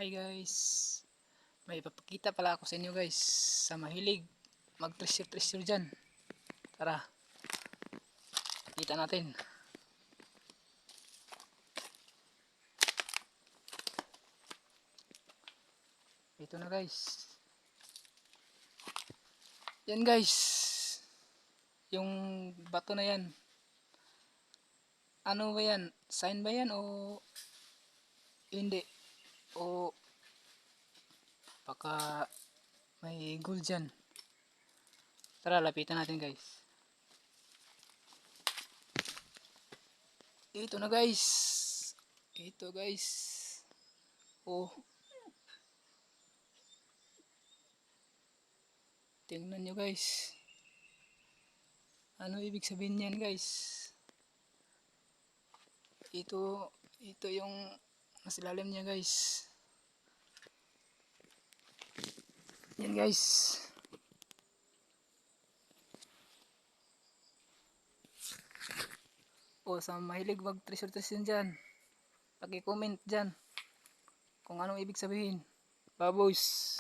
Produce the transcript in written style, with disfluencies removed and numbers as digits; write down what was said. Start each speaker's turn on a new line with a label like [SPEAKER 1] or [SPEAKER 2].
[SPEAKER 1] Hi guys, may ipapakita pala ako sa inyo guys sa mahilig mag treasure dyan. Tara, kita natin. Ito na guys. Yan guys, yung bato na yan. Ano ba yan? Sign ba yan o hindi? O baka may gold dyan. Tara, lapitan natin guys. Ito na guys. Ito guys. Oh, tingnan nyo guys. Ano ibig sabihin niyan guys? Ito yung mas ilalim niya guys. Yan guys. O sa mahilig mag treasure dyan, paki-comment dyan kung anong ibig sabihin. Baboys.